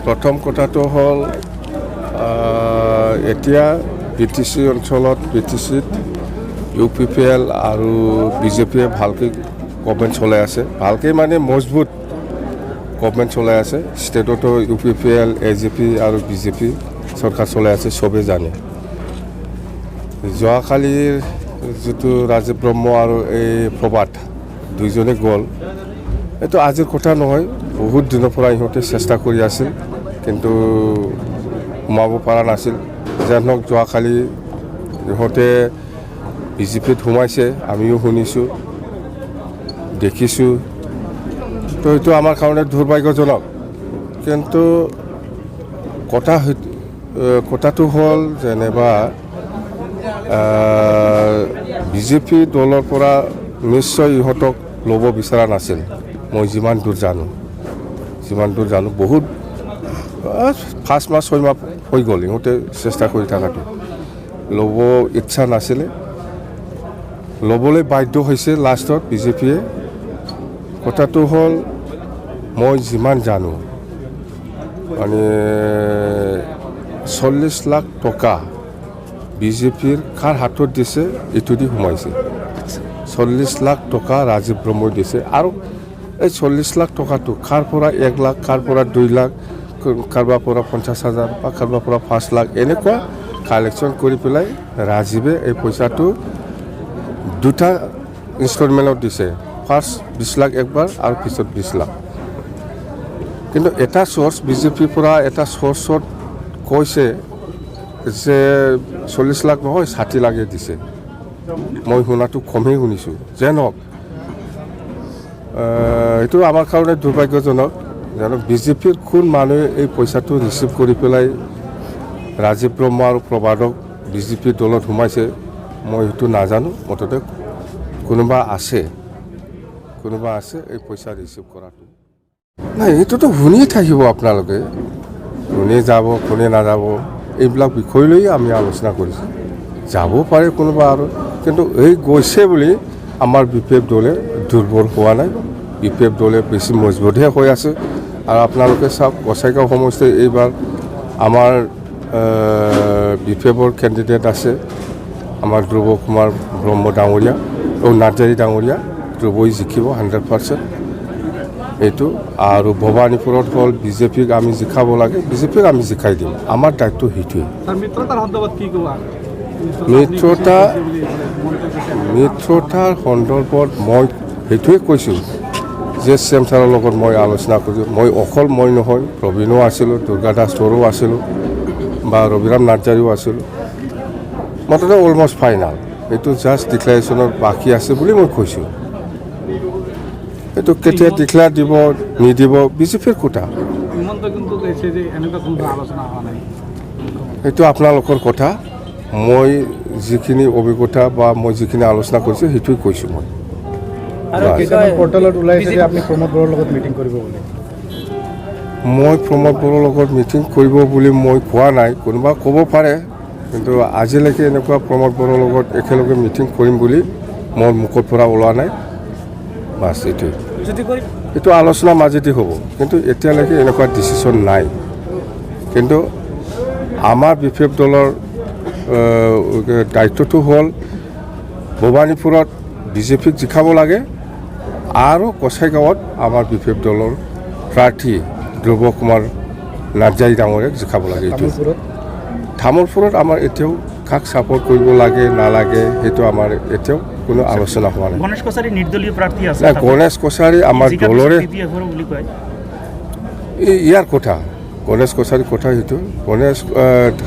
প্ৰথম কথাটো হ'ল এতিয়া BTC অঞ্চলত BTCত UPPL আৰু BJPয়ে ভালকৈ গভৰ্ণমেণ্ট চলাই আছে ভালকৈ মানে মজবুত গভৰ্ণমেণ্ট চলাই আছে ষ্টেটতো UPPL AJP আৰু BJP চৰকাৰ চলাই আছে চবেই জানে যোৱাকালিৰ যিটো ৰাজীৱ ব্ৰহ্ম আৰু এই প্ৰভাত দুইজনে গ'ল এইটো আজিৰ কথা নহয় বহুত দিনৰ পৰা ইহঁতে চেষ্টা কৰি আছিল কিন্তু সোমাব পৰা নাছিল যেনক যোৱাকালি ইহঁতে BJPত সোমাইছে আমিও শুনিছোঁ দেখিছোঁ তো এইটো আমাৰ কাৰণে দুৰ্ভাগ্যজনক কিন্তু কথাটো হ'ল যেনিবা BJP দলৰ পৰা নিশ্চয় ইহঁতক ল'ব বিচৰা নাছিল মই যিমান দূৰ জানো বহুত 5 মাহ 6 মাহ হৈ গ'ল ইহঁতে চেষ্টা কৰি থকাটো ল'ব ইচ্ছা নাছিলে ল'বলৈ বাধ্য হৈছে লাষ্টত BJPয়ে কথাটো হ'ল মই যিমান জানো মানে 40 লাখ টকা BJPৰ কাৰ হাতত দিছে এইটো দি সোমাইছে 40 লাখ টকা ৰাজীৱ ব্ৰহ্মই দিছে আৰু এই 40 লাখ টকাটো কাৰ পৰা 1 লাখ কাৰ পৰা 2 লাখ কাৰোবাৰ পৰা 50,000 বা কাৰোবাৰ পৰা 5 লাখ এনেকুৱা কালেকশ্যন কৰি পেলাই ৰাজীৱে এই পইচাটো দুটা ইনষ্টলমেণ্টত দিছে ফাৰ্ষ্ট 20 লাখ একবাৰ আৰু পিছত 20 লাখ কিন্তু এটা চ'ৰ্চ BJPৰ পৰা এটা চ'ৰ্চত কৈছে যে 40 লাখ নহয় 60 লাখে দিছে মই শুনাটো কমেই শুনিছোঁ যেনক এইটো আমাৰ কাৰণে দুৰ্ভাগ্যজনক যেন BJPৰ কোন মানুহে এই পইচাটো ৰিচিভ কৰি পেলাই ৰাজীৱ ব্ৰহ্ম আৰু প্ৰভাতক BJP দলত সোমাইছে মই সেইটো নাজানো মুঠতে কোনোবা আছে এই পইচা ৰিচিভ কৰাটো নাই এইটোতো শুনিয়ে থাকিব আপোনালোকে কোনে যাব কোনে নাযাব এইবিলাক বিষয় লৈ আমি আলোচনা কৰিছোঁ যাব পাৰে কোনোবা আৰু কিন্তু এই গৈছে বুলি আমাৰ BPF দলে দুৰ্বল হোৱা নাই BPF দলে বেছি মজবুতহে হৈ আছে আৰু আপোনালোকে চাওক গোসাইগাঁও সমষ্টি এইবাৰ আমাৰ BPFৰ কেণ্ডিডেট আছে আমাৰ ধ্ৰুৱ কুমাৰ ব্ৰহ্ম ডাঙৰীয়া নাৰ্জাৰী ডাঙৰীয়া ধ্ৰুৱই জিকিব 100% এইটো আৰু ভৱানীপুৰত হ'ল BJPক আমি জিকাব লাগে BJPক আমি জিকাই দিম আমাৰ দায়িত্ব সেইটোৱে মিত্ৰতাৰ সন্দৰ্ভত মই সেইটোৱে কৈছোঁ যে CM ছাৰৰ লগত মই আলোচনা কৰিছোঁ মই নহয় প্ৰবীণো আছিলোঁ দুৰ্গা দাস বড়ো আছিলোঁ বা ৰবিৰাম নাৰ্জাৰীও আছিলোঁ মুঠতে অলমষ্ট ফাইনাল এইটো জাষ্ট ডিক্লাৰেশ্যনত বাকী আছে বুলি মই কৈছোঁ এইটো কেতিয়া ডিক্লেয়াৰ দিব নিদিব BJPৰ কথা এইটো আপোনালোকৰ কথা মই যিখিনি অভিজ্ঞতা বা মই যিখিনি আলোচনা কৰিছোঁ সেইটোৱে কৈছোঁ মই প্ৰমোদ বড়োৰ লগত মিটিং কৰিব বুলি মই কোৱা নাই কোনোবা ক'ব পাৰে কিন্তু আজিলৈকে এনেকুৱা প্ৰমোদ বড়োৰ লগত একেলগে মিটিং কৰিম বুলি মোৰ মুখৰ পৰা ওলোৱা নাই বাছ এইটো আলোচনাৰ মাজেদি হ'ব কিন্তু এতিয়ালৈকে এনেকুৱা ডিচিশ্যন নাই কিন্তু আমাৰ BPF দলৰ দায়িত্বটো হ'ল ভৱানীপুৰত BJPক জিকাব লাগে আৰু গোসাইগাঁৱত আমাৰ BPF দলৰ প্ৰাৰ্থী ধ্ৰুৱ কুমাৰ নাৰ্জাৰী ডাঙৰীয়াক জিকাব লাগে তামোলপুৰত আমাৰ এতিয়াও কাক ছাপোৰ্ট কৰিব লাগে নালাগে সেইটো আমাৰ এতিয়াও কোনো আলোচনা হোৱা নাই গণেশ কছাৰী আমাৰ দলৰে ইয়াৰ কথা গণেশ কছাৰীৰ কথা সেইটো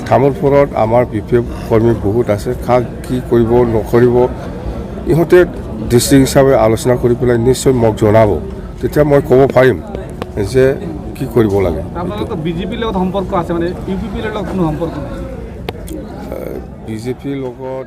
তামোলপুৰত আমাৰ BPF কৰ্মী বহুত আছে কাক কি কৰিব নকৰিব ইহঁতে ডিষ্ট্ৰিক্ট হিচাপে আলোচনা কৰি পেলাই নিশ্চয় মোক জনাব তেতিয়া মই ক'ব পাৰিম যে কি কৰিব লাগে BJPৰ লগত সম্পৰ্ক আছে মানে UPPৰ লগত কোনো সম্পৰ্ক নাই BJPৰ লগত